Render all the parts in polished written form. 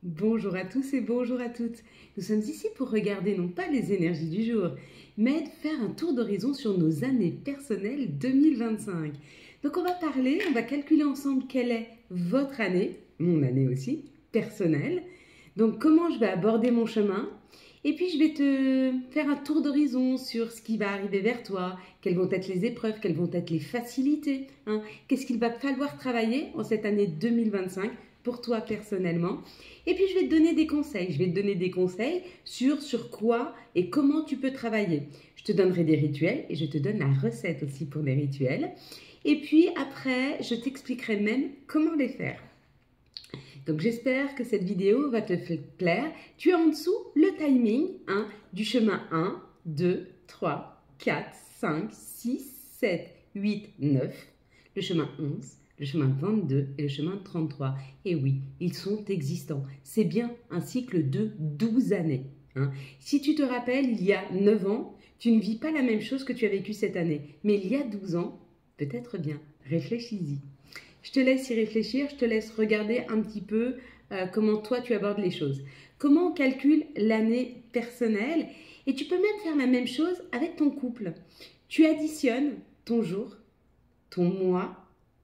Bonjour à tous et bonjour à toutes. Nous sommes ici pour regarder non pas les énergies du jour, mais de faire un tour d'horizon sur nos années personnelles 2025. Donc on va calculer ensemble quelle est votre année, mon année aussi, personnelle. Donc comment je vais aborder mon chemin. Et puis je vais te faire un tour d'horizon sur ce qui va arriver vers toi, quelles vont être les épreuves, quelles vont être les facilités, hein. Qu'est-ce qu'il va falloir travailler en cette année 2025 pour toi personnellement. Et puis je vais te donner des conseils. Je vais te donner des conseils sur quoi et comment tu peux travailler. Je te donnerai des rituels et je te donne la recette aussi pour les rituels. Et puis après, je t'expliquerai même comment les faire. Donc j'espère que cette vidéo va te plaire. Tu as en dessous le timing du chemin 1, 2, 3, 4, 5, 6, 7, 8, 9, le chemin 11, le chemin 22 et le chemin 33. Et oui, ils sont existants. C'est bien un cycle de 12 années. Si tu te rappelles, il y a 9 ans, tu ne vis pas la même chose que tu as vécu cette année. Mais il y a 12 ans, peut-être bien. Réfléchis-y. Je te laisse y réfléchir, je te laisse regarder un petit peu comment toi tu abordes les choses. Comment on calcule l'année personnelle, et tu peux même faire la même chose avec ton couple. Tu additionnes ton jour, ton mois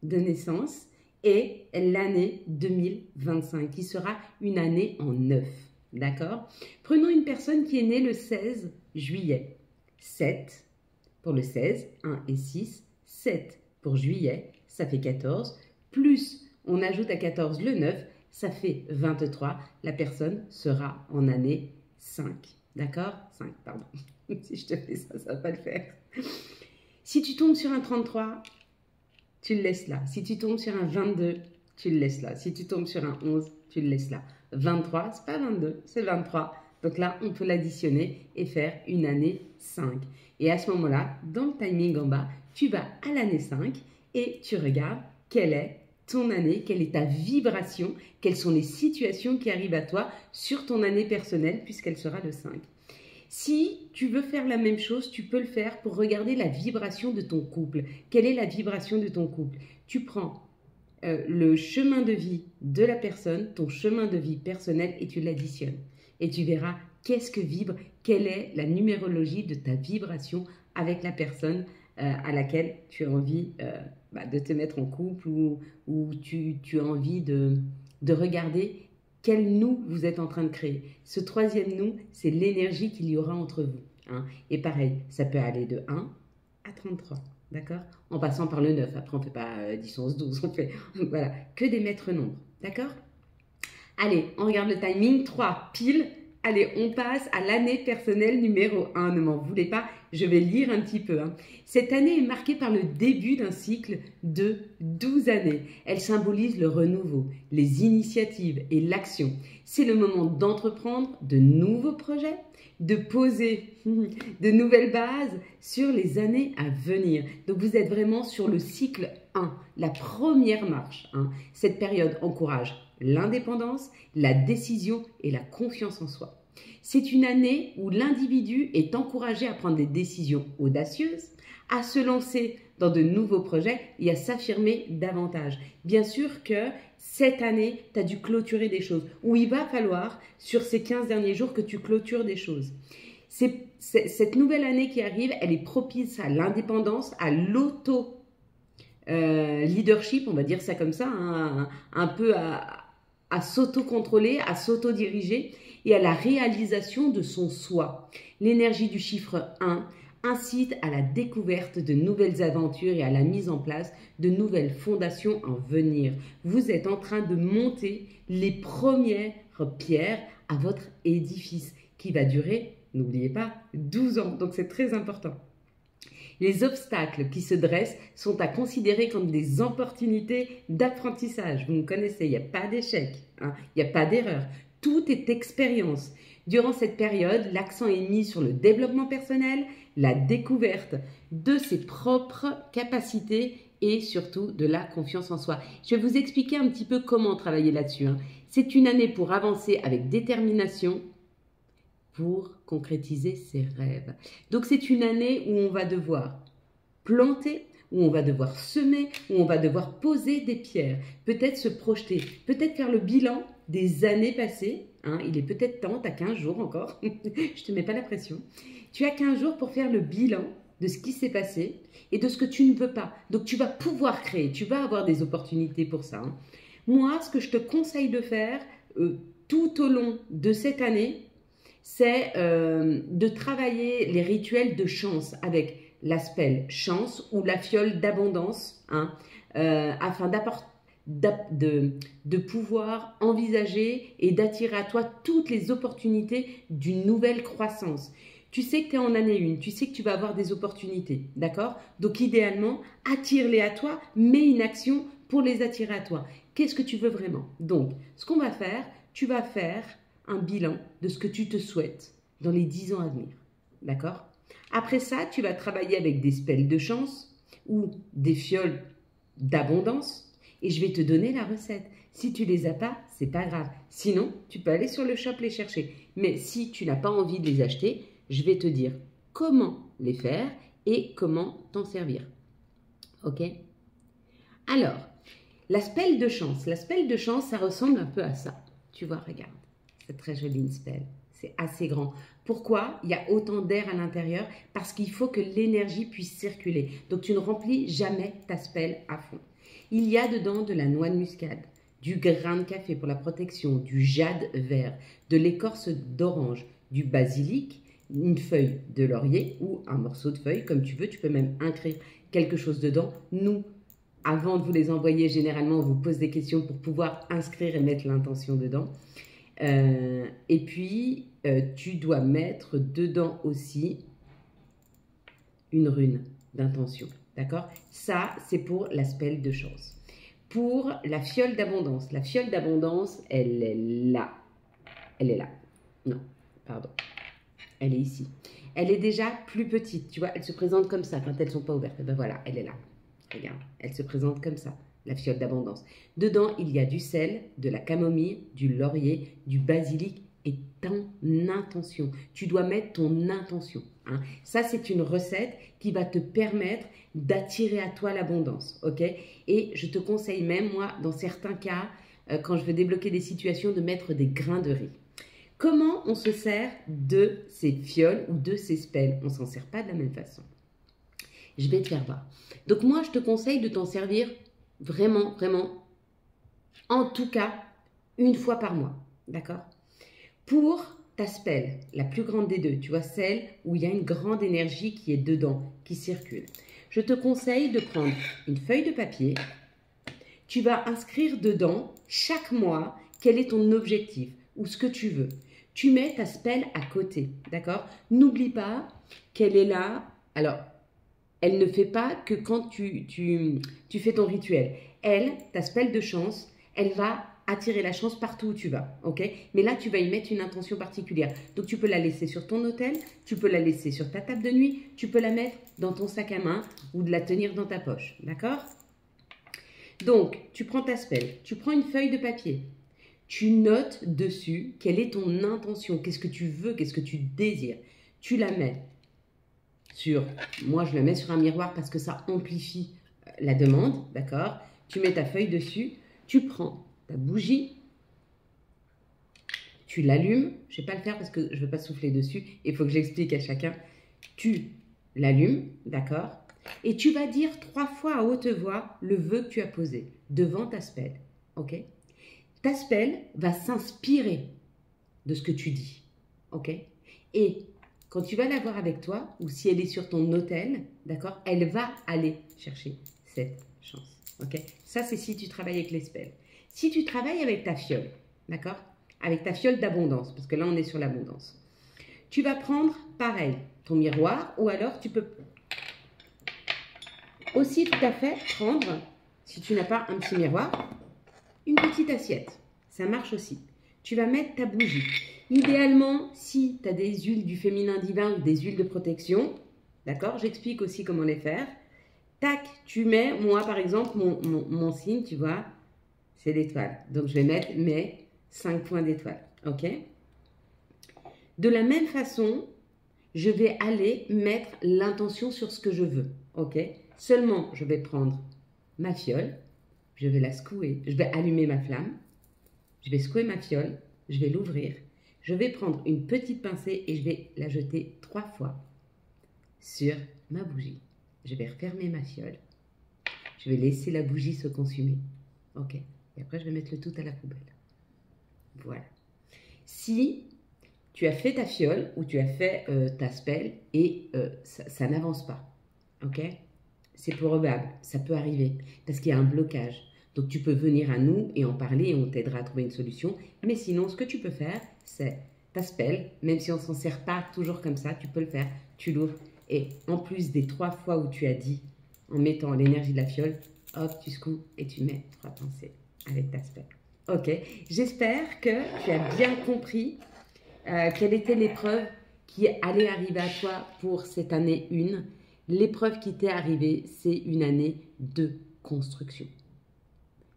de naissance et l'année 2025 qui sera une année en 9. D'accord? Prenons une personne qui est née le 16 juillet. 7 pour le 16, 1 et 6, 7 pour juillet, ça fait 14, plus on ajoute à 14 le 9, ça fait 23. La personne sera en année 5. D'accord? 5, pardon. Si je te fais ça, ça ne va pas le faire. Si tu tombes sur un 33, tu le laisses là. Si tu tombes sur un 22, tu le laisses là. Si tu tombes sur un 11, tu le laisses là. 23, c'est pas 22, c'est 23. Donc là, on peut l'additionner et faire une année 5. Et à ce moment-là, dans le timing en bas, tu vas à l'année 5 et tu regardes quelle est ton année, quelle est ta vibration, quelles sont les situations qui arrivent à toi sur ton année personnelle puisqu'elle sera le 5. Si tu veux faire la même chose, tu peux le faire pour regarder la vibration de ton couple. Quelle est la vibration de ton couple? Tu prends le chemin de vie de la personne, ton chemin de vie personnel, et tu l'additionnes. Et tu verras qu'est-ce que vibre, quelle est la numérologie de ta vibration avec la personne à laquelle tu as envie de te mettre en couple ou tu as envie de regarder quel nous vous êtes en train de créer. Ce troisième nous, c'est l'énergie qu'il y aura entre vous. Et pareil, ça peut aller de 1 à 33. D'accord? En passant par le 9. Après, on ne fait pas 10, 11, 12. On fait voilà, que des maîtres nombres. D'accord? Allez, on regarde le timing. 3 pile. Allez, on passe à l'année personnelle numéro 1. Ne m'en voulez pas, je vais lire un petit peu. Cette année est marquée par le début d'un cycle de 12 années. Elle symbolise le renouveau, les initiatives et l'action. C'est le moment d'entreprendre de nouveaux projets, de poser de nouvelles bases sur les années à venir. Donc vous êtes vraiment sur le cycle 1, la première marche. Cette période encourage l'indépendance, la décision et la confiance en soi. C'est une année où l'individu est encouragé à prendre des décisions audacieuses, à se lancer dans de nouveaux projets et à s'affirmer davantage. Bien sûr que cette année, tu as dû clôturer des choses, ou il va falloir, sur ces 15 derniers jours, que tu clôtures des choses. Cette nouvelle année qui arrive, elle est propice à l'indépendance, à l'auto-leadership, on va dire ça comme ça, un peu à s'auto-contrôler, à s'auto-diriger et à la réalisation de son soi. L'énergie du chiffre 1 incite à la découverte de nouvelles aventures et à la mise en place de nouvelles fondations en venir. Vous êtes en train de monter les premières pierres à votre édifice qui va durer, n'oubliez pas, 12 ans. Donc c'est très important. Les obstacles qui se dressent sont à considérer comme des opportunités d'apprentissage. Vous me connaissez, il n'y a pas d'échec, il n'y a pas d'erreur. Tout est expérience. Durant cette période, l'accent est mis sur le développement personnel, la découverte de ses propres capacités et surtout de la confiance en soi. Je vais vous expliquer un petit peu comment travailler là-dessus. C'est une année pour avancer avec détermination, pour concrétiser ses rêves. Donc c'est une année où on va devoir planter, où on va devoir semer, où on va devoir poser des pierres, peut-être se projeter, peut-être faire le bilan des années passées. Hein, il est peut-être temps, tu as 15 jours encore, je ne te mets pas la pression. Tu as 15 jours pour faire le bilan de ce qui s'est passé et de ce que tu ne veux pas. Donc, tu vas pouvoir créer, tu vas avoir des opportunités pour ça. Hein. Moi, ce que je te conseille de faire tout au long de cette année, c'est de travailler les rituels de chance avec l'aspect chance ou la fiole d'abondance, hein, afin de pouvoir envisager et d'attirer à toi toutes les opportunités d'une nouvelle croissance. Tu sais que tu es en année 1, tu sais que tu vas avoir des opportunités, d'accord? Donc idéalement, attire-les à toi, mets une action pour les attirer à toi. Qu'est-ce que tu veux vraiment? Donc, ce qu'on va faire, tu vas faire un bilan de ce que tu te souhaites dans les 10 ans à venir, d'accord? Après ça, tu vas travailler avec des spells de chance ou des fioles d'abondance et je vais te donner la recette. Si tu les as pas, c'est pas grave. Sinon, tu peux aller sur le shop les chercher. Mais si tu n'as pas envie de les acheter, je vais te dire comment les faire et comment t'en servir. Ok? Alors, la spell de chance. La spell de chance, ça ressemble un peu à ça. Tu vois, regarde. C'est très joli une spell. C'est assez grand. Pourquoi il y a autant d'air à l'intérieur? Parce qu'il faut que l'énergie puisse circuler. Donc, tu ne remplis jamais ta spell à fond. Il y a dedans de la noix de muscade, du grain de café pour la protection, du jade vert, de l'écorce d'orange, du basilic, une feuille de laurier ou un morceau de feuille, comme tu veux. Tu peux même inscrire quelque chose dedans. Nous, avant de vous les envoyer, généralement, on vous pose des questions pour pouvoir inscrire et mettre l'intention dedans. Et puis, tu dois mettre dedans aussi une rune d'intention. D'accord? Ça, c'est pour la spell de chance. Pour la fiole d'abondance. La fiole d'abondance, elle est là. Elle est là. Non, pardon. Elle est ici. Elle est déjà plus petite. Tu vois, elle se présente comme ça quand elles ne sont pas ouvertes. Et ben voilà, elle est là. Regarde, elle se présente comme ça, la fiole d'abondance. Dedans, il y a du sel, de la camomille, du laurier, du basilic et ton intention. Tu dois mettre ton intention. Hein. Ça, c'est une recette qui va te permettre d'attirer à toi l'abondance. Ok? Et je te conseille même, moi, dans certains cas, quand je veux débloquer des situations, de mettre des grains de riz. Comment on se sert de ces fioles ou de ces spells? On ne s'en sert pas de la même façon. Je vais te faire voir. Donc moi, je te conseille de t'en servir vraiment, vraiment, en tout cas, une fois par mois. D'accord? Pour ta spell, la plus grande des deux, tu vois, celle où il y a une grande énergie qui est dedans, qui circule. Je te conseille de prendre une feuille de papier. Tu vas inscrire dedans, chaque mois, quel est ton objectif ou ce que tu veux. Tu mets ta spell à côté, d'accord? N'oublie pas qu'elle est là. Alors, elle ne fait pas que quand tu fais ton rituel. Elle, ta spell de chance, elle va attirer la chance partout où tu vas, ok? Mais là, tu vas y mettre une intention particulière. Donc, tu peux la laisser sur ton autel, tu peux la laisser sur ta table de nuit, tu peux la mettre dans ton sac à main ou de la tenir dans ta poche, d'accord? Donc, tu prends ta spell, tu prends une feuille de papier, tu notes dessus quelle est ton intention, qu'est-ce que tu veux, qu'est-ce que tu désires. Tu la mets sur, moi je la mets sur un miroir parce que ça amplifie la demande, d'accord? Tu mets ta feuille dessus, tu prends ta bougie, tu l'allumes, je ne vais pas le faire parce que je ne veux pas souffler dessus, il faut que j'explique à chacun. Tu l'allumes, d'accord? Et tu vas dire 3 fois à haute voix le vœu que tu as posé devant ta spell, ok? Ta spell va s'inspirer de ce que tu dis, ok? Et quand tu vas l'avoir avec toi, ou si elle est sur ton autel, d'accord, elle va aller chercher cette chance, ok? Ça, c'est si tu travailles avec les spells. Si tu travailles avec ta fiole, d'accord, avec ta fiole d'abondance, parce que là, on est sur l'abondance, tu vas prendre, pareil, ton miroir, ou alors tu peux aussi tout à fait prendre, si tu n'as pas un petit miroir, une petite assiette. Ça marche aussi. Tu vas mettre ta bougie. Idéalement, si tu as des huiles du féminin divin ou des huiles de protection, d'accord, j'explique aussi comment les faire. Tac, tu mets, moi par exemple, mon signe, tu vois, c'est l'étoile. Donc je vais mettre mes 5 points d'étoile, ok? De la même façon, je vais aller mettre l'intention sur ce que je veux, ok? Seulement, je vais prendre ma fiole, je vais la secouer, je vais allumer ma flamme, Je vais secouer ma fiole, je vais l'ouvrir, je vais prendre une petite pincée et je vais la jeter 3 fois sur ma bougie. Je vais refermer ma fiole. Je vais laisser la bougie se consumer. Ok. Et après, je vais mettre le tout à la poubelle. Voilà. Si tu as fait ta fiole ou tu as fait ta spell et ça n'avance pas, ok, c'est probable, ça peut arriver parce qu'il y a un blocage. Donc, tu peux venir à nous et en parler et on t'aidera à trouver une solution. Mais sinon, ce que tu peux faire, c'est ta spell, même si on ne s'en sert pas toujours comme ça, tu peux le faire, tu l'ouvres. Et en plus des 3 fois où tu as dit, en mettant l'énergie de la fiole, hop, tu secoues et tu mets 3 pincées avec ta spell. Ok, j'espère que tu as bien compris quelle était l'épreuve qui allait arriver à toi pour cette année 1. L'épreuve qui t'est arrivée, c'est une année de construction.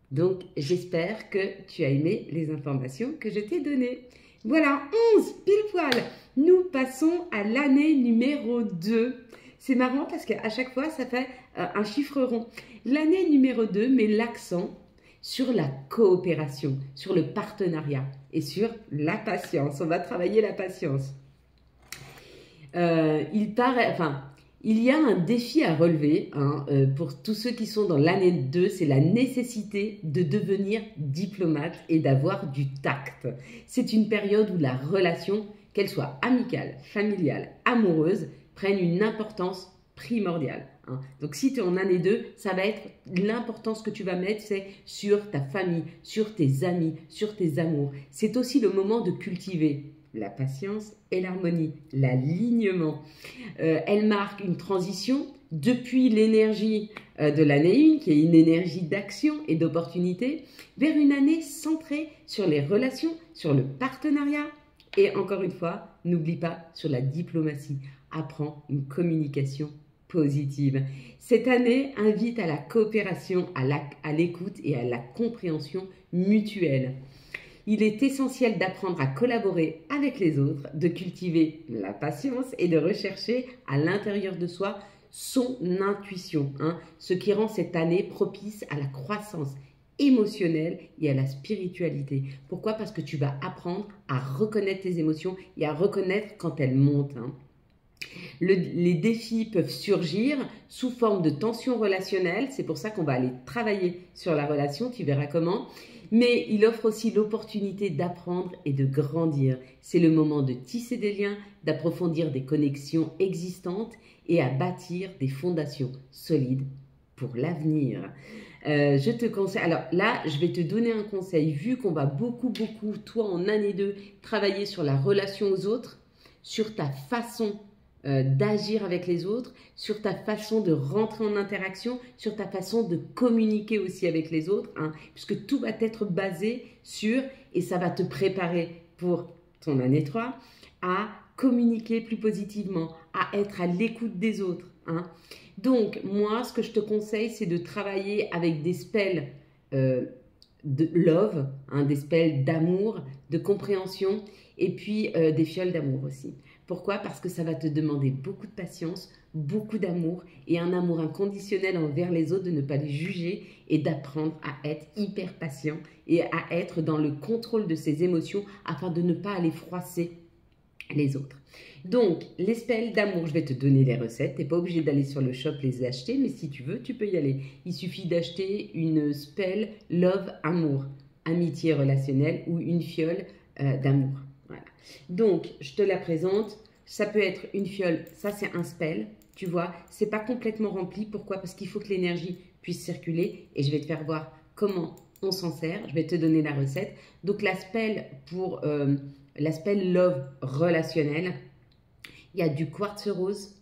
Donc, j'espère que tu as aimé les informations que je t'ai données. Voilà, 11, pile poil. Nous passons à l'année numéro 2. C'est marrant parce qu'à chaque fois, ça fait un chiffre rond. L'année numéro 2 met l'accent sur la coopération, sur le partenariat et sur la patience. On va travailler la patience. Il y a un défi à relever pour tous ceux qui sont dans l'année 2, c'est la nécessité de devenir diplomate et d'avoir du tact. C'est une période où la relation, qu'elle soit amicale, familiale, amoureuse, prenne une importance primordiale. Donc si tu es en année 2, ça va être l'importance que tu vas mettre, c'est sur ta famille, sur tes amis, sur tes amours. C'est aussi le moment de cultiver la patience et l'harmonie, l'alignement. Elle marque une transition depuis l'énergie de l'année 1, qui est une énergie d'action et d'opportunité, vers une année centrée sur les relations, sur le partenariat et encore une fois, n'oublie pas sur la diplomatie. Apprends une communication positive. Cette année invite à la coopération, à l'écoute et à la compréhension mutuelle. Il est essentiel d'apprendre à collaborer avec les autres, de cultiver la patience et de rechercher à l'intérieur de soi son intuition, ce qui rend cette année propice à la croissance émotionnelle et à la spiritualité. Pourquoi? Parce que tu vas apprendre à reconnaître tes émotions et à reconnaître quand elles montent. Les défis peuvent surgir sous forme de tensions relationnelles. C'est pour ça qu'on va aller travailler sur la relation, tu verras comment. Mais il offre aussi l'opportunité d'apprendre et de grandir. C'est le moment de tisser des liens, d'approfondir des connexions existantes et à bâtir des fondations solides pour l'avenir. Je te conseille, alors là, je vais te donner un conseil. Vu qu'on va beaucoup, toi en année 2, travailler sur la relation aux autres, sur ta façon d'agir avec les autres, sur ta façon de rentrer en interaction, sur ta façon de communiquer aussi avec les autres, puisque tout va être basé sur, et ça va te préparer pour ton année 3, à communiquer plus positivement, à être à l'écoute des autres. Donc, moi, ce que je te conseille, c'est de travailler avec des spells de love, des spells d'amour, de compréhension, et puis des fioles d'amour aussi. Pourquoi? Parce que ça va te demander beaucoup de patience, beaucoup d'amour et un amour inconditionnel envers les autres, de ne pas les juger et d'apprendre à être hyper patient et à être dans le contrôle de ses émotions afin de ne pas aller froisser les autres. Donc, les spells d'amour, je vais te donner les recettes. Tu n'es pas obligé d'aller sur le shop les acheter, mais si tu veux, tu peux y aller. Il suffit d'acheter une spell Love Amour, amitié relationnelle ou une fiole d'amour. Voilà. Donc, je te la présente. Ça peut être une fiole, ça c'est un spell, tu vois. C'est pas complètement rempli. Pourquoi? Parce qu'il faut que l'énergie puisse circuler et je vais te faire voir comment on s'en sert. Je vais te donner la recette. Donc, la spell pour la spell Love relationnel, il y a du quartz rose,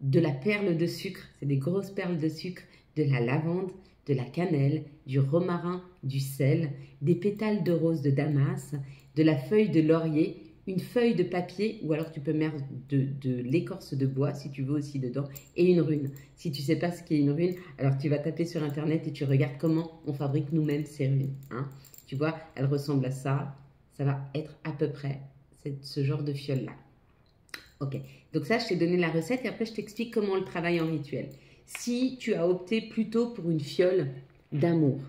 de la perle de sucre, c'est des grosses perles de sucre, de la lavande, de la cannelle, du romarin, du sel, des pétales de rose de Damas, de la feuille de laurier, une feuille de papier, ou alors tu peux mettre de l'écorce de bois si tu veux aussi dedans, et une rune. Si tu ne sais pas ce qu'est une rune, alors tu vas taper sur internet et tu regardes comment on fabrique nous-mêmes ces runes. Tu vois, elles ressemblent à ça, ça va être à peu près ce genre de fiole-là. Ok, donc ça, je t'ai donné la recette et après, je t'explique comment on le travaille en rituel. Si tu as opté plutôt pour une fiole d'amour,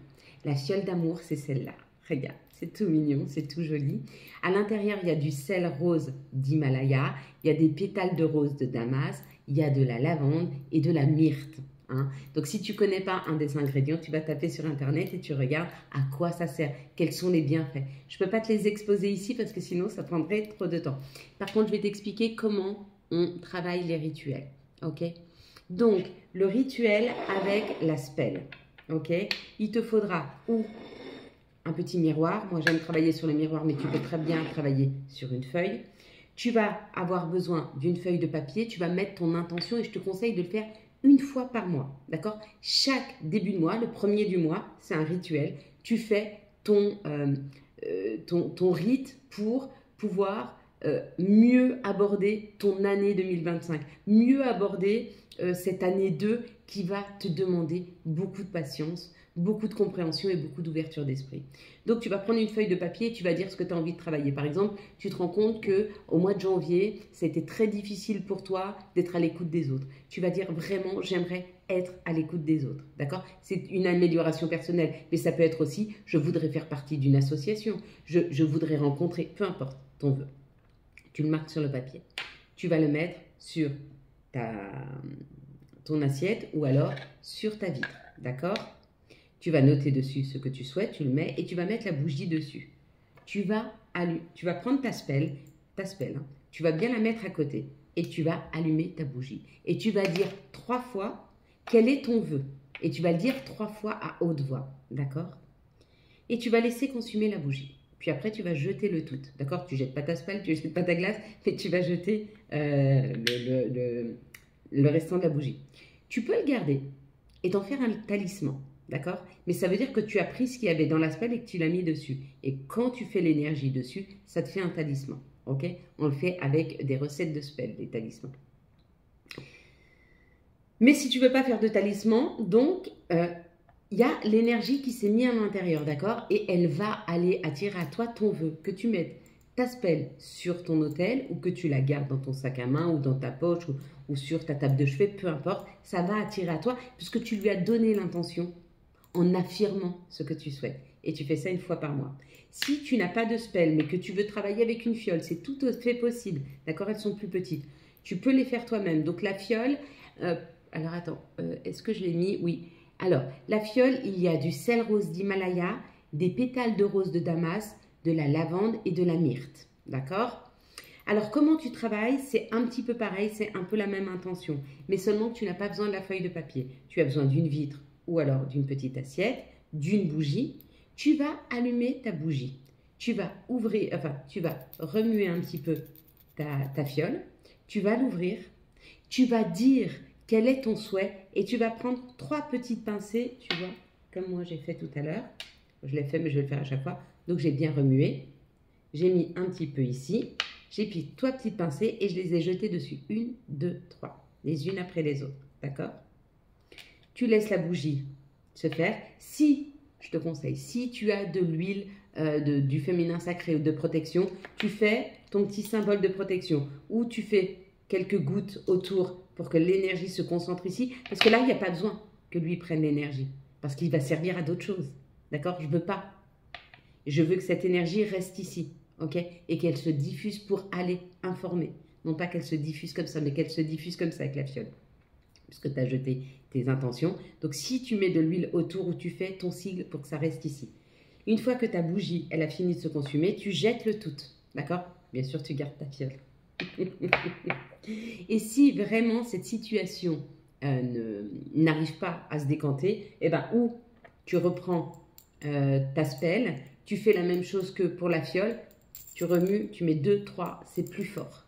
la fiole d'amour, c'est celle-là. Regarde, c'est tout mignon, c'est tout joli. À l'intérieur, il y a du sel rose d'Himalaya, il y a des pétales de rose de Damas, il y a de la lavande et de la myrte. Hein. Donc, si tu ne connais pas un des ingrédients, tu vas taper sur Internet et tu regardes à quoi ça sert, quels sont les bienfaits. Je ne peux pas te les exposer ici parce que sinon, ça prendrait trop de temps. Par contre, je vais t'expliquer comment on travaille les rituels. Ok? Donc, le rituel avec la spell. Ok? Il te faudra ou un petit miroir. Moi, j'aime travailler sur le miroir, mais tu peux très bien travailler sur une feuille. Tu vas avoir besoin d'une feuille de papier. Tu vas mettre ton intention et je te conseille de le faire une fois par mois, d'accord? Chaque début de mois, le premier du mois, c'est un rituel. Tu fais ton rite pour pouvoir mieux aborder ton année 2025, mieux aborder cette année 2 qui va te demander beaucoup de patience, beaucoup de compréhension et beaucoup d'ouverture d'esprit. Donc, tu vas prendre une feuille de papier et tu vas dire ce que tu as envie de travailler. Par exemple, tu te rends compte qu'au mois de janvier, ça a été très difficile pour toi d'être à l'écoute des autres. Tu vas dire vraiment, j'aimerais être à l'écoute des autres. D'accord? C'est une amélioration personnelle, mais ça peut être aussi, je voudrais faire partie d'une association, je voudrais rencontrer, peu importe ton vœu. Tu le marques sur le papier. Tu vas le mettre sur ton assiette ou alors sur ta vitre. D'accord? Tu vas noter dessus ce que tu souhaites, tu le mets et tu vas mettre la bougie dessus. Tu vas prendre ta spell, hein, tu vas bien la mettre à côté et tu vas allumer ta bougie. Et tu vas dire 3 fois quel est ton vœu. Et tu vas le dire 3 fois à haute voix. D'accord? Et tu vas laisser consumer la bougie. Puis après, tu vas jeter le tout. D'accord? Tu ne jettes pas ta spell, tu ne jettes pas ta glace, mais tu vas jeter le restant de la bougie. Tu peux le garder et t'en faire un talisman. D'accord? Mais ça veut dire que tu as pris ce qu'il y avait dans la spell et que tu l'as mis dessus. Et quand tu fais l'énergie dessus, ça te fait un talisman. Ok? On le fait avec des recettes de spell, des talismans. Mais si tu ne veux pas faire de talisman, donc il y a l'énergie qui s'est mise à l'intérieur, d'accord? Et elle va aller attirer à toi ton vœu. Que tu mettes ta spell sur ton autel ou que tu la gardes dans ton sac à main ou dans ta poche ou sur ta table de chevet, peu importe, ça va attirer à toi puisque tu lui as donné l'intention en affirmant ce que tu souhaites. Et tu fais ça une fois par mois. Si tu n'as pas de spell, mais que tu veux travailler avec une fiole, c'est tout à fait possible. D'accord? Elles sont plus petites. Tu peux les faire toi-même. Donc la fiole, alors attends, est-ce que je l'ai mis? Oui. Alors, la fiole, il y a du sel rose d'Himalaya, des pétales de rose de Damas, de la lavande et de la myrte. D'accord? Alors, comment tu travailles? C'est un petit peu pareil, c'est un peu la même intention. Mais seulement que tu n'as pas besoin de la feuille de papier. Tu as besoin d'une vitre ou alors d'une petite assiette, d'une bougie. Tu vas allumer ta bougie. Tu vas ouvrir, enfin, tu vas remuer un petit peu ta fiole. Tu vas l'ouvrir. Tu vas dire quel est ton souhait et tu vas prendre 3 petites pincées, tu vois, comme moi j'ai fait tout à l'heure. Je l'ai fait, mais je vais le faire à chaque fois. Donc, j'ai bien remué. J'ai mis un petit peu ici. J'ai pris 3 petites pincées et je les ai jetées dessus. 1, 2, 3. Les unes après les autres. D'accord? Tu laisses la bougie se faire. Si, je te conseille, si tu as de l'huile du féminin sacré ou de protection, tu fais ton petit symbole de protection ou tu fais quelques gouttes autour pour que l'énergie se concentre ici. Parce que là, il n'y a pas besoin que lui prenne l'énergie parce qu'il va servir à d'autres choses. D'accord? Je ne veux pas. Je veux que cette énergie reste ici. Ok? Et qu'elle se diffuse pour aller informer. Non pas qu'elle se diffuse comme ça, mais qu'elle se diffuse comme ça avec la fiole. Puisque tu as jeté tes intentions. Donc, si tu mets de l'huile autour où tu fais ton sigle pour que ça reste ici. Une fois que ta bougie, elle a fini de se consumer, tu jettes le tout. D'accord? Bien sûr, tu gardes ta fiole. Et si vraiment cette situation n'arrive pas à se décanter, eh ben, ou tu reprends ta spell, tu fais la même chose que pour la fiole, tu remues, tu mets 2, 3, c'est plus fort.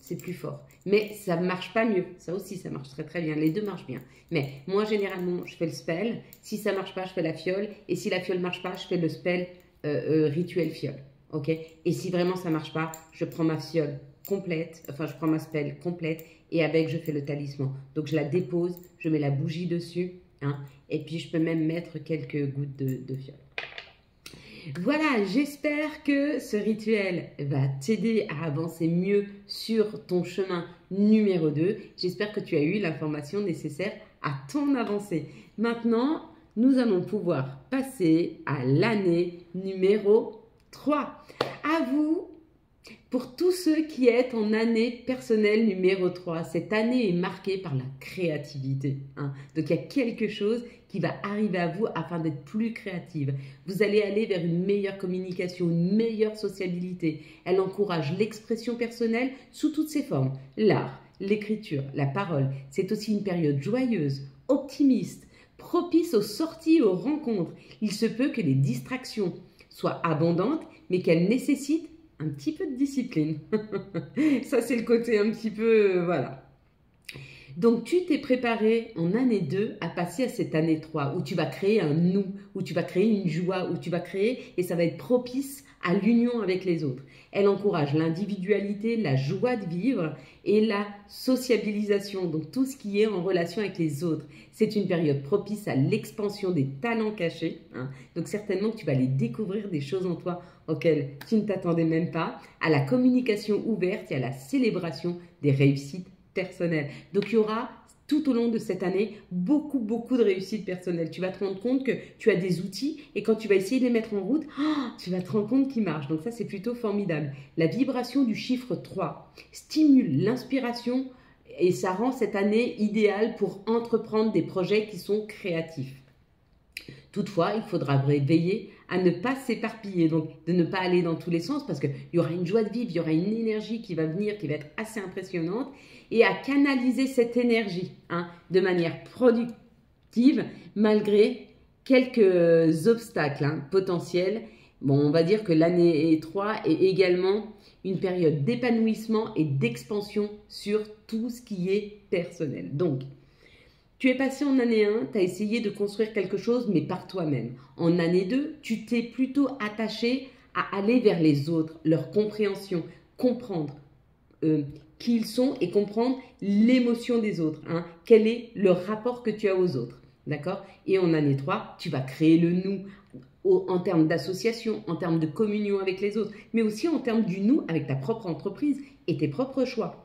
C'est plus fort. Mais ça ne marche pas mieux. Ça aussi, ça marche très très bien. Les deux marchent bien. Mais moi, généralement, je fais le spell. Si ça ne marche pas, je fais la fiole. Et si la fiole ne marche pas, je fais le spell rituel fiole. Ok? Et si vraiment ça ne marche pas, je prends ma fiole complète. Enfin, je prends ma spell complète. Et avec, je fais le talisman. Donc, je la dépose. Je mets la bougie dessus. Hein, et puis, je peux même mettre quelques gouttes de fiole. Voilà, j'espère que ce rituel va t'aider à avancer mieux sur ton chemin numéro 2. J'espère que tu as eu l'information nécessaire à ton avancée. Maintenant, nous allons pouvoir passer à l'année numéro 3. À vous, pour tous ceux qui êtes en année personnelle numéro 3, cette année est marquée par la créativité. Hein. Donc, il y a quelque chose qui va arriver à vous afin d'être plus créative. Vous allez aller vers une meilleure communication, une meilleure sociabilité. Elle encourage l'expression personnelle sous toutes ses formes. L'art, l'écriture, la parole. C'est aussi une période joyeuse, optimiste, propice aux sorties et aux rencontres. Il se peut que les distractions soient abondantes, mais qu'elles nécessitent un petit peu de discipline. Ça, c'est le côté un petit peu... voilà. Donc, tu t'es préparé en année 2 à passer à cette année 3 où tu vas créer un nous, où tu vas créer une joie, où tu vas créer et ça va être propice à l'union avec les autres. Elle encourage l'individualité, la joie de vivre et la sociabilisation, donc tout ce qui est en relation avec les autres. C'est une période propice à l'expansion des talents cachés. Hein. Donc certainement que tu vas aller découvrir des choses en toi auxquelles tu ne t'attendais même pas, à la communication ouverte et à la célébration des réussites personnelles. Donc il y aura tout au long de cette année, beaucoup de réussite personnelle. Tu vas te rendre compte que tu as des outils et quand tu vas essayer de les mettre en route, tu vas te rendre compte qu'ils marchent. Donc ça, c'est plutôt formidable. La vibration du chiffre 3 stimule l'inspiration et ça rend cette année idéale pour entreprendre des projets qui sont créatifs. Toutefois, il faudra veiller à ne pas s'éparpiller, donc de ne pas aller dans tous les sens parce qu'il y aura une joie de vivre, il y aura une énergie qui va venir, qui va être assez impressionnante et à canaliser cette énergie de manière productive malgré quelques obstacles potentiels. Bon, on va dire que l'année 3 est également une période d'épanouissement et d'expansion sur tout ce qui est personnel. Donc, tu es passé en année 1, tu as essayé de construire quelque chose, mais par toi-même. En année 2, tu t'es plutôt attaché à aller vers les autres, leur compréhension, comprendre qui ils sont et comprendre l'émotion des autres. Hein. Quel est le rapport que tu as aux autres. D'accord? Et en année 3, tu vas créer le nous en termes d'association, en termes de communion avec les autres, mais aussi en termes du nous avec ta propre entreprise et tes propres choix.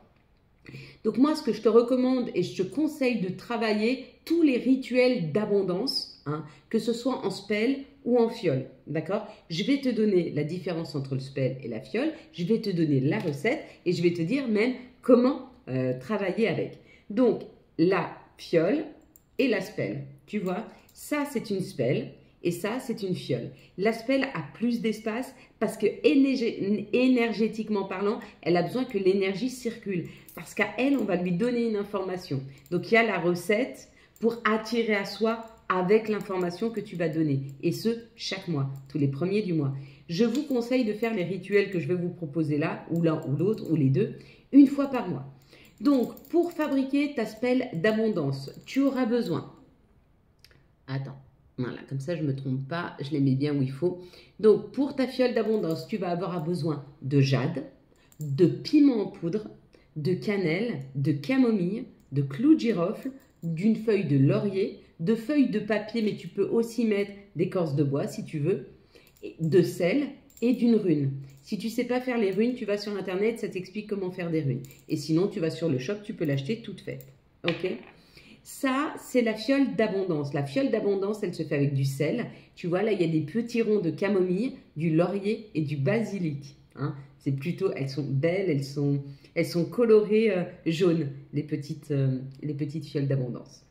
Donc moi, ce que je te recommande et je te conseille de travailler tous les rituels d'abondance, que ce soit en spell ou en fiole, d'accord? Je vais te donner la différence entre le spell et la fiole, je vais te donner la recette et je vais te dire même comment travailler avec. Donc, la fiole et la spell, tu vois, ça c'est une spell et ça c'est une fiole. La spell a plus d'espace parce que énergétiquement parlant, elle a besoin que l'énergie circule. Parce qu'à elle, on va lui donner une information. Donc, il y a la recette pour attirer à soi avec l'information que tu vas donner. Et ce, chaque mois, tous les premiers du mois. Je vous conseille de faire les rituels que je vais vous proposer là, ou l'un ou l'autre, ou les deux, une fois par mois. Donc, pour fabriquer ta spell d'abondance, tu auras besoin... Attends, voilà, comme ça je ne me trompe pas, je les mets bien où il faut. Donc, pour ta fiole d'abondance, tu vas avoir besoin de jade, de piment en poudre, de cannelle, de camomille, de clou de girofle, d'une feuille de laurier, de feuilles de papier, mais tu peux aussi mettre d'écorce de bois si tu veux, de sel et d'une rune. Si tu ne sais pas faire les runes, tu vas sur internet, ça t'explique comment faire des runes. Et sinon, tu vas sur le shop, tu peux l'acheter toute faite. Ok? Ça, c'est la fiole d'abondance. La fiole d'abondance, elle se fait avec du sel. Tu vois, là, il y a des petits ronds de camomille, du laurier et du basilic. Hein? C'est plutôt, elles sont belles, elles sont colorées jaunes, les petites fioles d'abondance.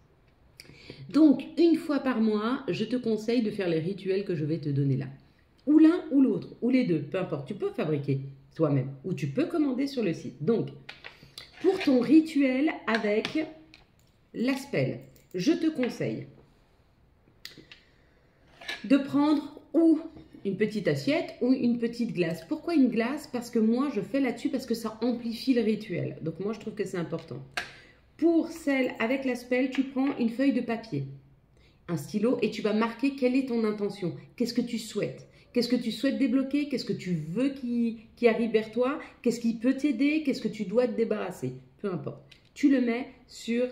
Donc, une fois par mois, je te conseille de faire les rituels que je vais te donner là. Ou l'un ou l'autre, ou les deux, peu importe. Tu peux fabriquer toi-même ou tu peux commander sur le site. Donc, pour ton rituel avec la spell, je te conseille de prendre ou une petite assiette ou une petite glace. Pourquoi une glace? Parce que moi, je fais là-dessus parce que ça amplifie le rituel. Donc moi, je trouve que c'est important. Pour celle avec la spell, tu prends une feuille de papier, un stylo et tu vas marquer quelle est ton intention. Qu'est-ce que tu souhaites? Qu'est-ce que tu souhaites débloquer? Qu'est-ce que tu veux qui arrive vers toi? Qu'est-ce qui peut t'aider? Qu'est-ce que tu dois te débarrasser? Peu importe. Tu le mets sur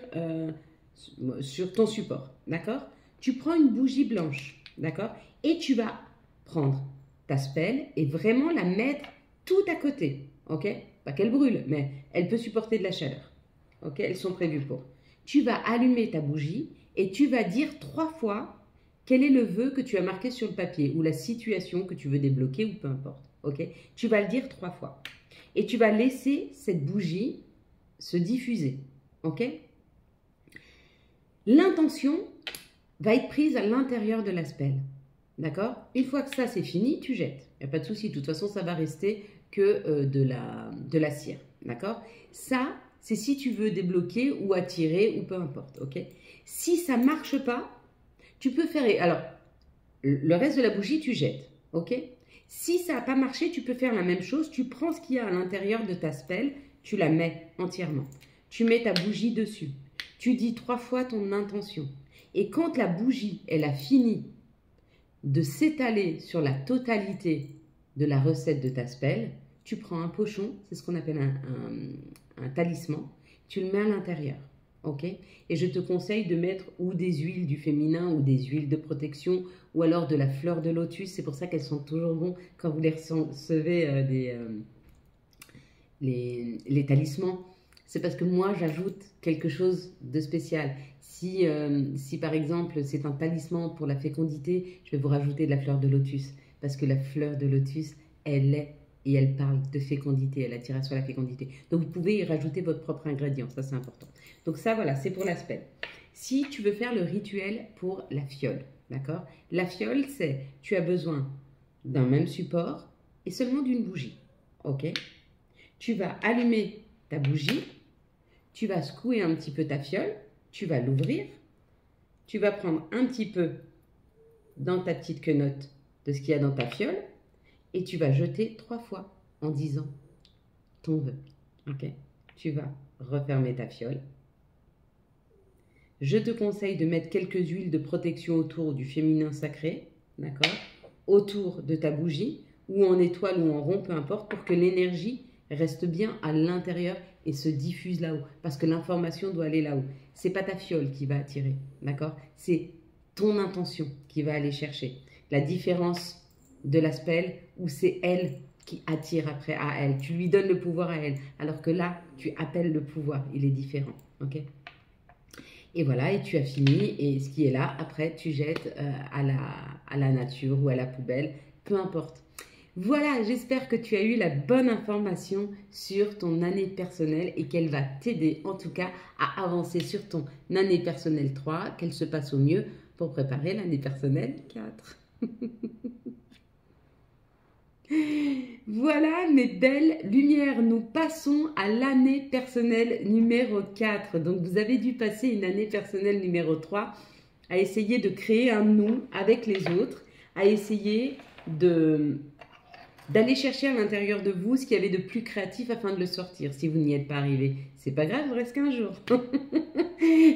ton support, d'accord? Tu prends une bougie blanche, d'accord? Et tu vas prendre ta spell et vraiment la mettre tout à côté, ok? Pas qu'elle brûle, mais elle peut supporter de la chaleur, ok? Elles sont prévues pour. Tu vas allumer ta bougie et tu vas dire 3 fois quel est le vœu que tu as marqué sur le papier ou la situation que tu veux débloquer ou peu importe. Ok, tu vas le dire 3 fois. Et tu vas laisser cette bougie se diffuser. Ok. L'intention va être prise à l'intérieur de la spell. D'accord? Une fois que ça c'est fini, tu jettes. Il n'y a pas de souci. De toute façon, ça va rester que de la cire. D'accord? Ça, c'est si tu veux débloquer ou attirer ou peu importe. Ok? Si ça ne marche pas, tu peux faire... Alors, le reste de la bougie, tu jettes. Ok? Si ça n'a pas marché, tu peux faire la même chose. Tu prends ce qu'il y a à l'intérieur de ta spell, tu la mets entièrement. Tu mets ta bougie dessus. Tu dis 3 fois ton intention. Et quand la bougie, elle a fini de s'étaler sur la totalité de la recette de ta spell, tu prends un pochon, c'est ce qu'on appelle un talisman, tu le mets à l'intérieur. Ok? Et je te conseille de mettre ou des huiles du féminin ou des huiles de protection ou alors de la fleur de lotus. C'est pour ça qu'elles sont toujours bonnes quand vous les recevez les talismans. C'est parce que moi j'ajoute quelque chose de spécial. Si par exemple c'est un talisman pour la fécondité, je vais vous rajouter de la fleur de lotus. Parce que la fleur de lotus, elle est et elle parle de fécondité, elle attire sur la fécondité. Donc vous pouvez y rajouter votre propre ingrédient, ça c'est important. Donc ça voilà, c'est pour l'aspect. Si tu veux faire le rituel pour la fiole, d'accord? La fiole, c'est, tu as besoin d'un même support et seulement d'une bougie, ok? Tu vas allumer ta bougie, tu vas secouer un petit peu ta fiole, tu vas l'ouvrir, tu vas prendre un petit peu dans ta petite quenotte de ce qu'il y a dans ta fiole, et tu vas jeter 3 fois en disant ton vœu. Ok? Tu vas refermer ta fiole. Je te conseille de mettre quelques huiles de protection autour du féminin sacré, d'accord? Autour de ta bougie, ou en étoile ou en rond, peu importe, pour que l'énergie reste bien à l'intérieur et se diffuse là-haut. Parce que l'information doit aller là-haut. C'est pas ta fiole qui va attirer, d'accord? C'est ton intention qui va aller chercher. La différence de la spell où c'est elle qui attire après à elle. Tu lui donnes le pouvoir à elle. Alors que là, tu appelles le pouvoir. Il est différent. Ok? Et voilà, et tu as fini. Et ce qui est là, après, tu jettes à la nature ou à la poubelle. Peu importe. Voilà, j'espère que tu as eu la bonne information sur ton année personnelle et qu'elle va t'aider en tout cas à avancer sur ton année personnelle 3, qu'elle se passe au mieux pour préparer l'année personnelle 4. Voilà mes belles lumières, nous passons à l'année personnelle numéro 4. Donc vous avez dû passer une année personnelle numéro 3 à essayer de créer un nous avec les autres, à essayer d'aller chercher à l'intérieur de vous ce qu'il y avait de plus créatif afin de le sortir. Si vous n'y êtes pas arrivé, c'est pas grave, il vous reste qu'un jour.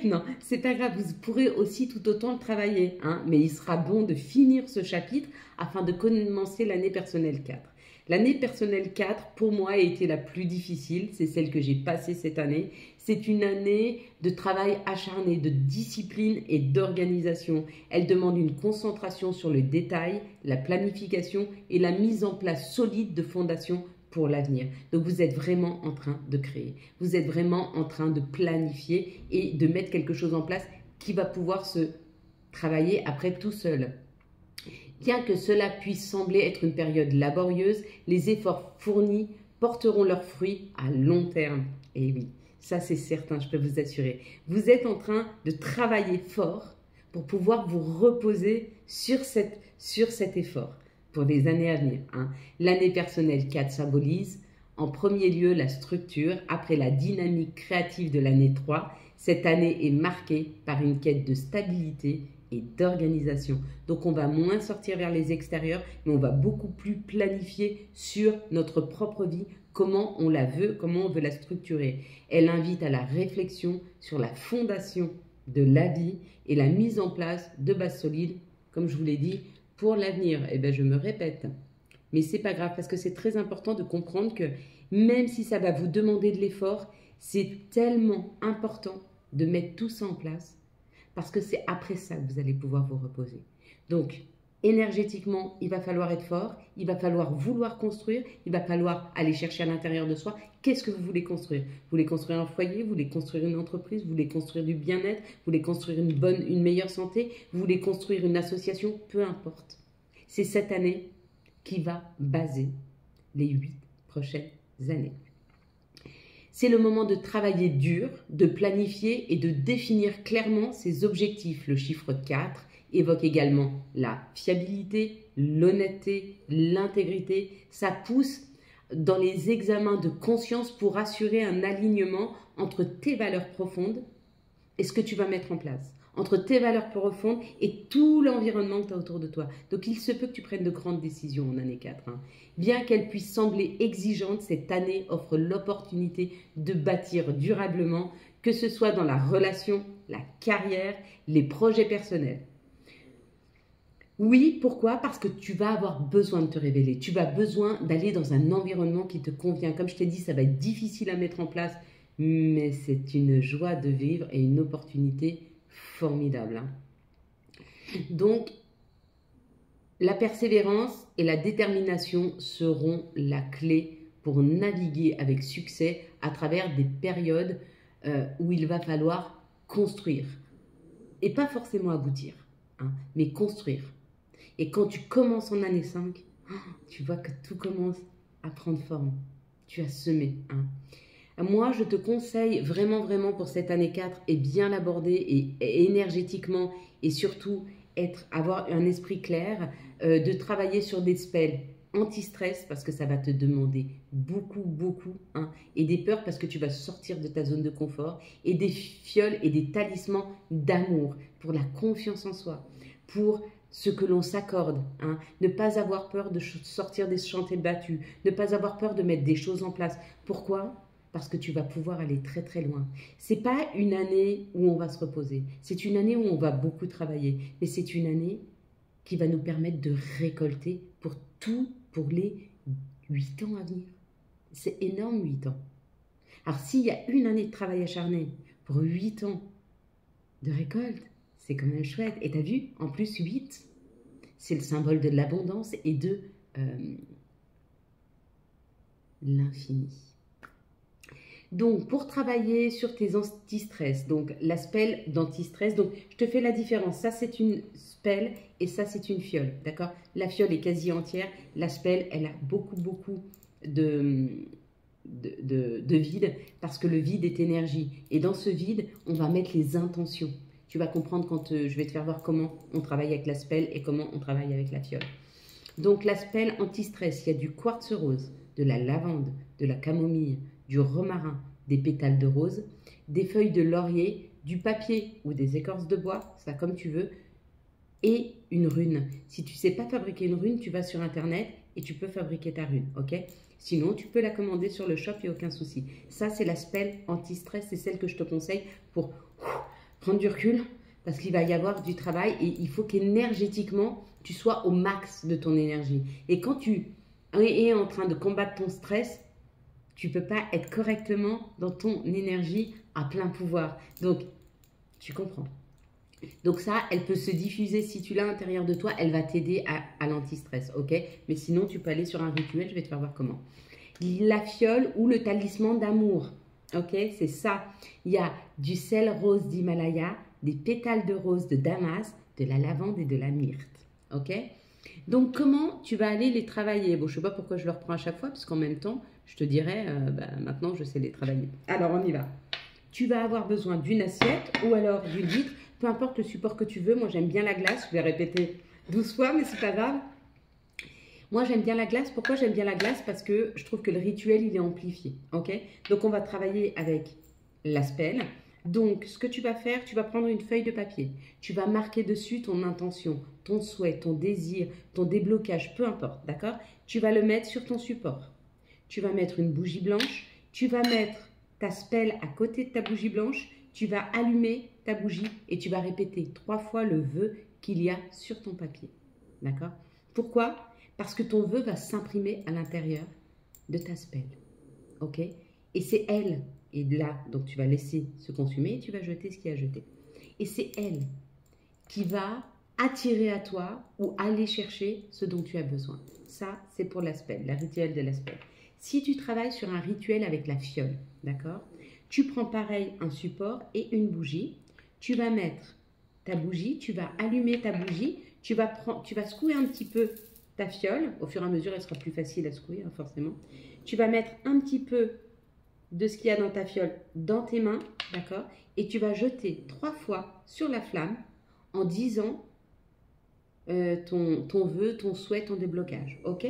Non, c'est pas grave, vous pourrez aussi tout autant le travailler, hein, mais il sera bon de finir ce chapitre afin de commencer l'année personnelle 4. L'année personnelle 4, pour moi, a été la plus difficile, c'est celle que j'ai passée cette année. C'est une année de travail acharné, de discipline et d'organisation. Elle demande une concentration sur le détail, la planification et la mise en place solide de fondations pour l'avenir. Donc vous êtes vraiment en train de créer. Vous êtes vraiment en train de planifier et de mettre quelque chose en place qui va pouvoir se travailler après tout seul. Bien que cela puisse sembler être une période laborieuse, les efforts fournis porteront leurs fruits à long terme. Et oui, ça c'est certain, je peux vous assurer. Vous êtes en train de travailler fort pour pouvoir vous reposer sur cet effort pour les années à venir. Hein. L'année personnelle 4 symbolise en premier lieu la structure. Après la dynamique créative de l'année 3, cette année est marquée par une quête de stabilité et d'organisation. Donc on va moins sortir vers les extérieurs, mais on va beaucoup plus planifier sur notre propre vie, comment on la veut, comment on veut la structurer. Elle invite à la réflexion sur la fondation de la vie et la mise en place de bases solides, comme je vous l'ai dit, pour l'avenir. Eh bien, je me répète, mais c'est pas grave parce que c'est très important de comprendre que même si ça va vous demander de l'effort, c'est tellement important de mettre tout ça en place parce que c'est après ça que vous allez pouvoir vous reposer. Donc, énergétiquement, il va falloir être fort, il va falloir vouloir construire, il va falloir aller chercher à l'intérieur de soi. Qu'est-ce que vous voulez construire? Vous voulez construire un foyer, vous voulez construire une entreprise, vous voulez construire du bien-être, vous voulez construire une meilleure santé, vous voulez construire une association, peu importe. C'est cette année qui va baser les 8 prochaines années. C'est le moment de travailler dur, de planifier et de définir clairement ses objectifs. Le chiffre 4 évoque également la fiabilité, l'honnêteté, l'intégrité. Ça pousse dans les examens de conscience pour assurer un alignement entre tes valeurs profondes et ce que tu vas mettre en place, entre tes valeurs profondes et tout l'environnement que tu as autour de toi. Donc, il se peut que tu prennes de grandes décisions en année 4. Bien qu'elle puisse sembler exigeante, cette année offre l'opportunité de bâtir durablement, que ce soit dans la relation, la carrière, les projets personnels. Oui, pourquoi? Parce que tu vas avoir besoin de te révéler. Tu vas besoin d'aller dans un environnement qui te convient. Comme je t'ai dit, ça va être difficile à mettre en place, mais c'est une joie de vivre et une opportunité formidable. Donc, la persévérance et la détermination seront la clé pour naviguer avec succès à travers des périodes où il va falloir construire. Et pas forcément aboutir, mais construire. Et quand tu commences en année 5, tu vois que tout commence à prendre forme. Tu as semé. Moi, je te conseille vraiment pour cette année 4 et bien l'aborder et énergétiquement et surtout avoir un esprit clair, de travailler sur des spells anti-stress parce que ça va te demander beaucoup, et des peurs parce que tu vas sortir de ta zone de confort, et des fioles et des talismans d'amour pour la confiance en soi, pour ce que l'on s'accorde, ne pas avoir peur de sortir des sentiers battus, ne pas avoir peur de mettre des choses en place. Pourquoi ? Parce que tu vas pouvoir aller très loin. C'est pas une année où on va se reposer, c'est une année où on va beaucoup travailler, mais c'est une année qui va nous permettre de récolter pour les 8 ans à venir. C'est énorme, 8 ans. Alors s'il y a une année de travail acharné pour 8 ans de récolte, c'est quand même chouette. Et tu as vu, en plus 8, c'est le symbole de l'abondance et de l'infini. Donc, pour travailler sur tes anti-stress, donc la spell d'anti-stress, donc je te fais la différence. Ça, c'est une spell et ça, c'est une fiole, d'accord? La fiole est quasi entière. La spell, elle a beaucoup de vide parce que le vide est énergie. Et dans ce vide, on va mettre les intentions. Tu vas comprendre quand je vais te faire voir comment on travaille avec la spell et comment on travaille avec la fiole. Donc, la spell anti-stress, il y a du quartz rose, de la lavande, de la camomille, du romarin, des pétales de rose, des feuilles de laurier, du papier ou des écorces de bois, ça comme tu veux, et une rune. Si tu ne sais pas fabriquer une rune, tu vas sur Internet et tu peux fabriquer ta rune, ok? Sinon, tu peux la commander sur le shop, il n'y a aucun souci. Ça, c'est la spell anti-stress, c'est celle que je te conseille pour prendre du recul, parce qu'il va y avoir du travail et il faut qu'énergétiquement, tu sois au max de ton énergie. Et quand tu es en train de combattre ton stress, tu ne peux pas être correctement dans ton énergie à plein pouvoir. Donc, tu comprends. Donc ça, elle peut se diffuser. Si tu l'as à l'intérieur de toi, elle va t'aider à l'anti-stress, ok? Mais sinon, tu peux aller sur un rituel, je vais te faire voir comment. La fiole ou le talisman d'amour, ok? C'est ça. Il y a du sel rose d'Himalaya, des pétales de rose de Damas, de la lavande et de la myrte, ok? Donc, comment tu vas aller les travailler? Bon, je ne sais pas pourquoi je le reprends à chaque fois, parce qu'en même temps, je te dirais, maintenant, je sais les travailler. Alors, on y va. Tu vas avoir besoin d'une assiette ou alors d'une vitre, peu importe le support que tu veux. Moi, j'aime bien la glace. Je vais répéter 12 fois, mais c'est pas grave. Moi, j'aime bien la glace. Pourquoi j'aime bien la glace? Parce que je trouve que le rituel, il est amplifié, ok? Donc, on va travailler avec la spell. Donc, ce que tu vas faire, tu vas prendre une feuille de papier. Tu vas marquer dessus ton intention, ton souhait, ton désir, ton déblocage, peu importe, d'accord? Tu vas le mettre sur ton support. Tu vas mettre une bougie blanche. Tu vas mettre ta spell à côté de ta bougie blanche. Tu vas allumer ta bougie et tu vas répéter 3 fois le vœu qu'il y a sur ton papier, d'accord? Pourquoi? Parce que ton vœu va s'imprimer à l'intérieur de ta spell, ok? Et c'est elle. Et là, donc tu vas laisser se consumer et tu vas jeter ce qu'il y a à jeter. Et c'est elle qui va attirer à toi ou aller chercher ce dont tu as besoin. Ça, c'est pour l'aspect, le rituel de l'aspect. Si tu travailles sur un rituel avec la fiole, d'accord? Tu prends pareil un support et une bougie. Tu vas mettre ta bougie, tu vas allumer ta bougie, tu vas secouer un petit peu ta fiole. Au fur et à mesure, elle sera plus facile à secouer, hein, forcément. Tu vas mettre un petit peu de ce qu'il y a dans ta fiole dans tes mains, d'accord? Et tu vas jeter 3 fois sur la flamme en disant ton vœu, ton souhait, ton déblocage, ok?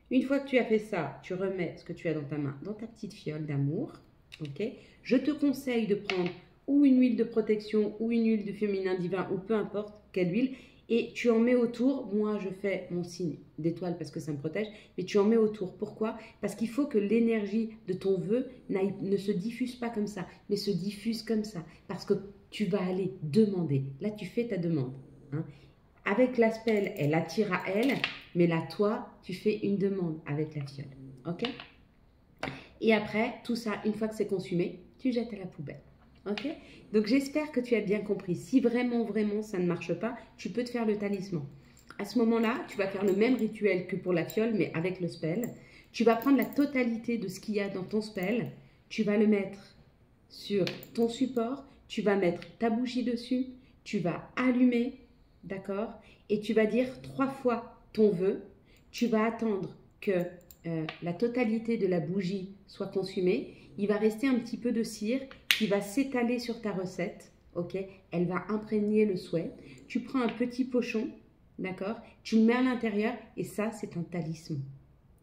Une fois que tu as fait ça, tu remets ce que tu as dans ta main dans ta petite fiole d'amour, ok? Je te conseille de prendre ou une huile de protection ou une huile de féminin divin ou peu importe quelle huile et tu en mets autour. Moi, je fais mon signe d'étoile parce que ça me protège, mais tu en mets autour. Pourquoi? Parce qu'il faut que l'énergie de ton vœu ne se diffuse pas comme ça, mais se diffuse comme ça parce que tu vas aller demander. Là, tu fais ta demande, hein? Avec la spell, elle attire à elle, mais là, toi, tu fais une demande avec la fiole. Ok? Et après, tout ça, une fois que c'est consumé, tu jettes à la poubelle. Ok? Donc, j'espère que tu as bien compris. Si vraiment, vraiment, ça ne marche pas, tu peux te faire le talisman. À ce moment-là, tu vas faire le même rituel que pour la fiole, mais avec le spell. Tu vas prendre la totalité de ce qu'il y a dans ton spell. Tu vas le mettre sur ton support. Tu vas mettre ta bougie dessus. Tu vas allumer. D'accord? Et tu vas dire 3 fois ton vœu. Tu vas attendre que la totalité de la bougie soit consumée. Il va rester un petit peu de cire qui va s'étaler sur ta recette. Ok? Elle va imprégner le souhait. Tu prends un petit pochon. D'accord? Tu le mets à l'intérieur et ça, c'est un talisman.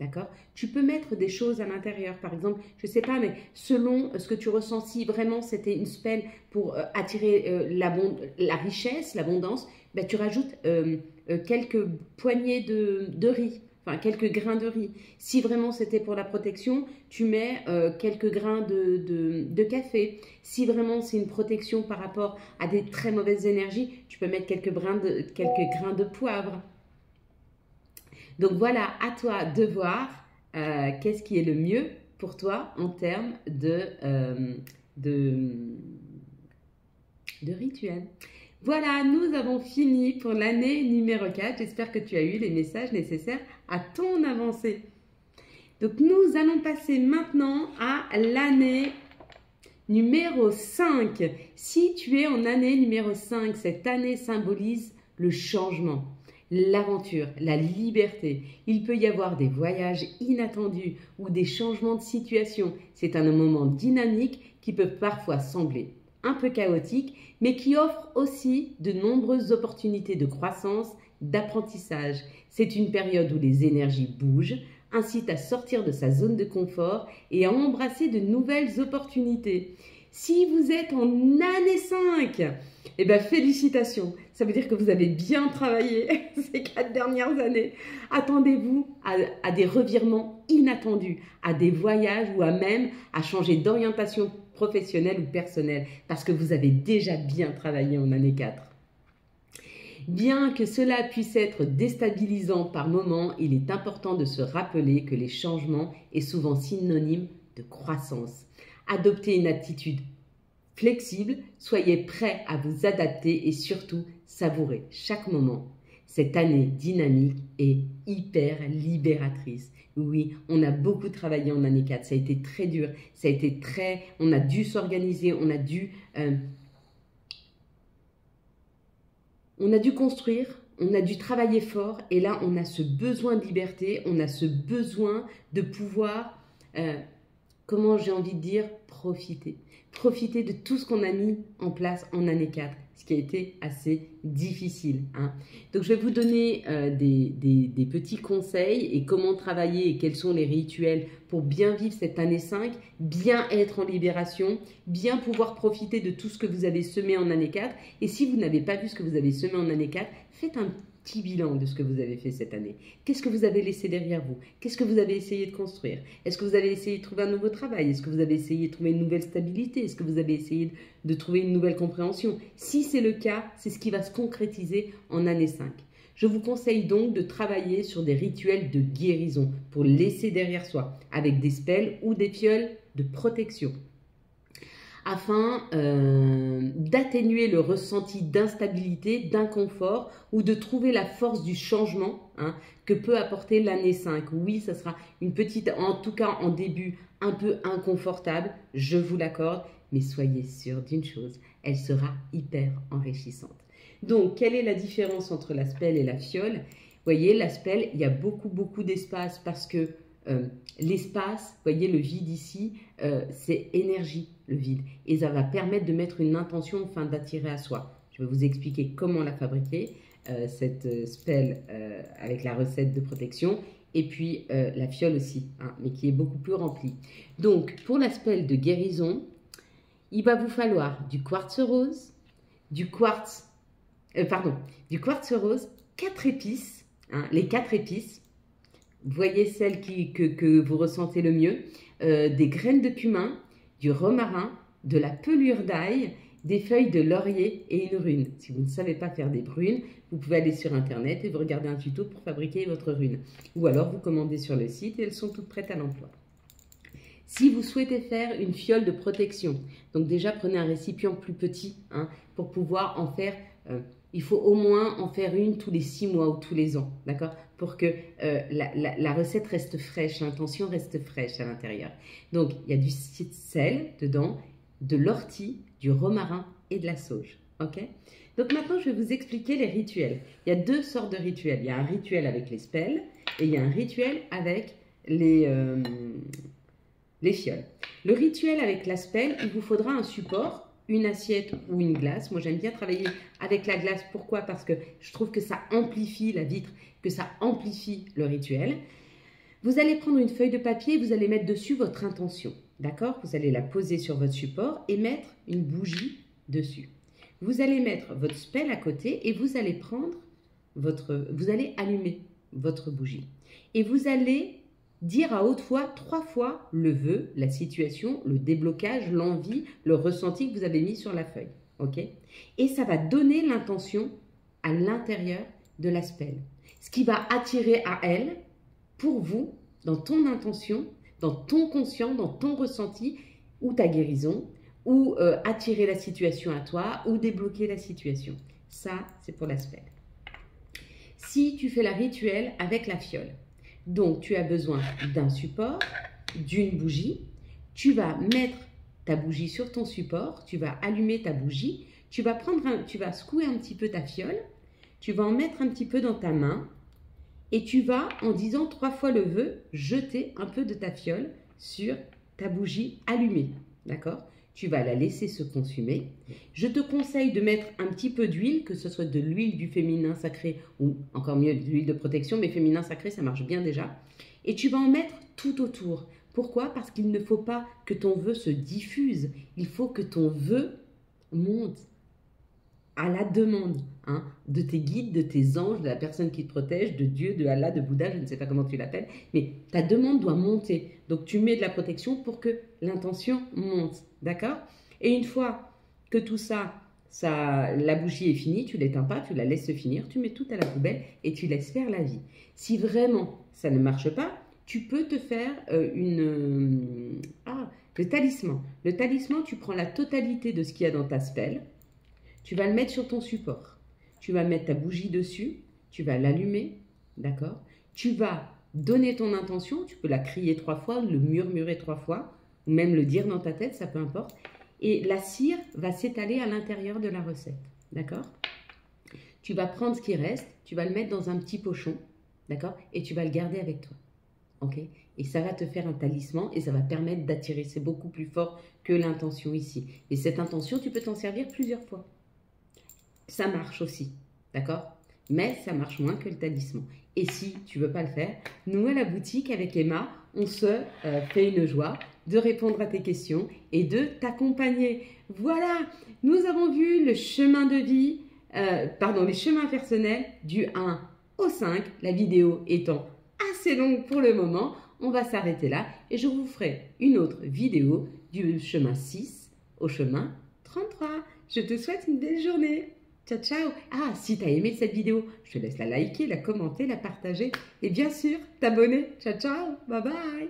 D'accord? Tu peux mettre des choses à l'intérieur. Par exemple, je ne sais pas, mais selon ce que tu ressens, si vraiment c'était une spell pour attirer la richesse, l'abondance, ben, tu rajoutes quelques poignées de riz, enfin quelques grains de riz. Si vraiment c'était pour la protection, tu mets quelques grains de café. Si vraiment c'est une protection par rapport à des très mauvaises énergies, tu peux mettre quelques grains de poivre. Donc voilà, à toi de voir qu'est-ce qui est le mieux pour toi en termes de rituel. Voilà, nous avons fini pour l'année numéro 4. J'espère que tu as eu les messages nécessaires à ton avancée. Donc nous allons passer maintenant à l'année numéro 5. Si tu es en année numéro 5, cette année symbolise le changement, l'aventure, la liberté. Il peut y avoir des voyages inattendus ou des changements de situation. C'est un moment dynamique qui peut parfois sembler un peu chaotique, mais qui offre aussi de nombreuses opportunités de croissance, d'apprentissage. C'est une période où les énergies bougent, incitent à sortir de sa zone de confort et à embrasser de nouvelles opportunités. Si vous êtes en année 5, eh bien félicitations, ça veut dire que vous avez bien travaillé ces 4 dernières années. Attendez-vous à des revirements inattendus, à des voyages ou même à changer d'orientation professionnelle ou personnelle parce que vous avez déjà bien travaillé en année 4. Bien que cela puisse être déstabilisant par moments, il est important de se rappeler que les changements sont souvent synonymes de croissance. Adoptez une attitude flexible, soyez prêts à vous adapter et surtout savourez chaque moment. Cette année dynamique est hyper libératrice. Oui, on a beaucoup travaillé en année 4, ça a été très dur, on a dû s'organiser, on a dû construire, on a dû travailler fort et là on a ce besoin de liberté, on a ce besoin de pouvoir, comment j'ai envie de dire, profiter de tout ce qu'on a mis en place en année 4, ce qui a été assez difficile. Hein. Donc je vais vous donner des petits conseils et comment travailler et quels sont les rituels pour bien vivre cette année 5, bien être en libération, bien pouvoir profiter de tout ce que vous avez semé en année 4. Et si vous n'avez pas vu ce que vous avez semé en année 4, faites un petit bilan de ce que vous avez fait cette année. Qu'est-ce que vous avez laissé derrière vous? Qu'est-ce que vous avez essayé de construire? Est-ce que vous avez essayé de trouver un nouveau travail? Est-ce que vous avez essayé de trouver une nouvelle stabilité? Est-ce que vous avez essayé de trouver une nouvelle compréhension? Si c'est le cas, c'est ce qui va se concrétiser en année 5. Je vous conseille donc de travailler sur des rituels de guérison pour laisser derrière soi, avec des spells ou des fioles de protection. afin d'atténuer le ressenti d'instabilité, d'inconfort ou de trouver la force du changement que peut apporter l'année 5. Oui, ça sera une petite, en tout cas en début, un peu inconfortable, je vous l'accorde, mais soyez sûr d'une chose, elle sera hyper enrichissante. Donc, quelle est la différence entre la spelle et la fiole? Vous voyez, la spelle, il y a beaucoup d'espace parce que l'espace, vous voyez le vide ici, c'est énergie, le vide. Et ça va permettre de mettre une intention afin d'attirer à soi. Je vais vous expliquer comment la fabriquer, cette spelle avec la recette de protection. Et puis la fiole aussi, mais qui est beaucoup plus remplie. Donc, pour la spelle de guérison, il va vous falloir du quartz rose, du quartz rose, 4 épices, les 4 épices. Voyez celles que vous ressentez le mieux, des graines de cumin, du romarin, de la pelure d'ail, des feuilles de laurier et une rune. Si vous ne savez pas faire des runes, vous pouvez aller sur internet et vous regarder un tuto pour fabriquer votre rune. Ou alors vous commandez sur le site et elles sont toutes prêtes à l'emploi. Si vous souhaitez faire une fiole de protection, donc déjà prenez un récipient plus petit pour pouvoir en faire, il faut au moins en faire une tous les 6 mois ou tous les ans, d'accord? Pour que la recette reste fraîche, l'intention reste fraîche à l'intérieur. Donc il y a du sel dedans, de l'ortie, du romarin et de la sauge, ok? Donc maintenant je vais vous expliquer les rituels. Il y a 2 sortes de rituels. Il y a un rituel avec les spelles et il y a un rituel avec les fioles. Le rituel avec la spelle, il vous faudra un support, une assiette ou une glace. Moi, j'aime bien travailler avec la glace. Pourquoi? Parce que je trouve que ça amplifie la vitre, que ça amplifie le rituel. Vous allez prendre une feuille de papier et vous allez mettre dessus votre intention. D'accord? Vous allez la poser sur votre support et mettre une bougie dessus. Vous allez mettre votre spelle à côté et vous allez prendre vous allez allumer votre bougie. Et vous allez dire à haute voix 3 fois le vœu, la situation, le déblocage, l'envie, le ressenti que vous avez mis sur la feuille. Ok? Et ça va donner l'intention à l'intérieur de la spelle. Ce qui va attirer à elle, pour vous, dans ton intention, dans ton conscient, dans ton ressenti, ou ta guérison, ou attirer la situation à toi, ou débloquer la situation. Ça, c'est pour la spelle. Si tu fais la rituel avec la fiole, donc tu as besoin d'un support, d'une bougie, tu vas mettre ta bougie sur ton support, tu vas allumer ta bougie, tu vas secouer un petit peu ta fiole, tu vas en mettre un petit peu dans ta main et tu vas, en disant 3 fois le vœu, jeter un peu de ta fiole sur ta bougie allumée, d'accord? Tu vas la laisser se consumer. Je te conseille de mettre un petit peu d'huile, que ce soit de l'huile du féminin sacré ou encore mieux de l'huile de protection, mais féminin sacré, ça marche bien déjà. Et tu vas en mettre tout autour. Pourquoi? Parce qu'il ne faut pas que ton vœu se diffuse. Il faut que ton vœu monte à la demande de tes guides, de tes anges, de la personne qui te protège, de Dieu, de Allah, de Bouddha, je ne sais pas comment tu l'appelles, mais ta demande doit monter. Donc tu mets de la protection pour que l'intention monte, d'accord? Et une fois que tout ça, la bougie est finie, tu ne l'éteins pas, tu la laisses se finir, tu mets tout à la poubelle et tu laisses faire la vie. Si vraiment ça ne marche pas, tu peux te faire le talisman. Le talisman, tu prends la totalité de ce qu'il y a dans ta spelle. Tu vas le mettre sur ton support. Tu vas mettre ta bougie dessus. Tu vas l'allumer. D'accord? Tu vas donner ton intention. Tu peux la crier 3 fois, le murmurer 3 fois, ou même le dire dans ta tête, ça peu importe. Et la cire va s'étaler à l'intérieur de la recette. D'accord? Tu vas prendre ce qui reste. Tu vas le mettre dans un petit pochon. D'accord? Et tu vas le garder avec toi. Ok? Et ça va te faire un talisman et ça va permettre d'attirer. C'est beaucoup plus fort que l'intention ici. Et cette intention, tu peux t'en servir plusieurs fois. Ça marche aussi, d'accord? Mais ça marche moins que le talisman. Et si tu ne veux pas le faire, nous à la boutique avec Emma, on se fait une joie de répondre à tes questions et de t'accompagner. Voilà, nous avons vu le chemin de vie, les chemins personnels du 1 au 5, la vidéo étant assez longue pour le moment. On va s'arrêter là et je vous ferai une autre vidéo du chemin 6 au chemin 33. Je te souhaite une belle journée. Ciao, ciao. Ah, si tu as aimé cette vidéo, je te laisse la liker, la commenter, la partager et bien sûr t'abonner. Ciao, ciao. Bye bye.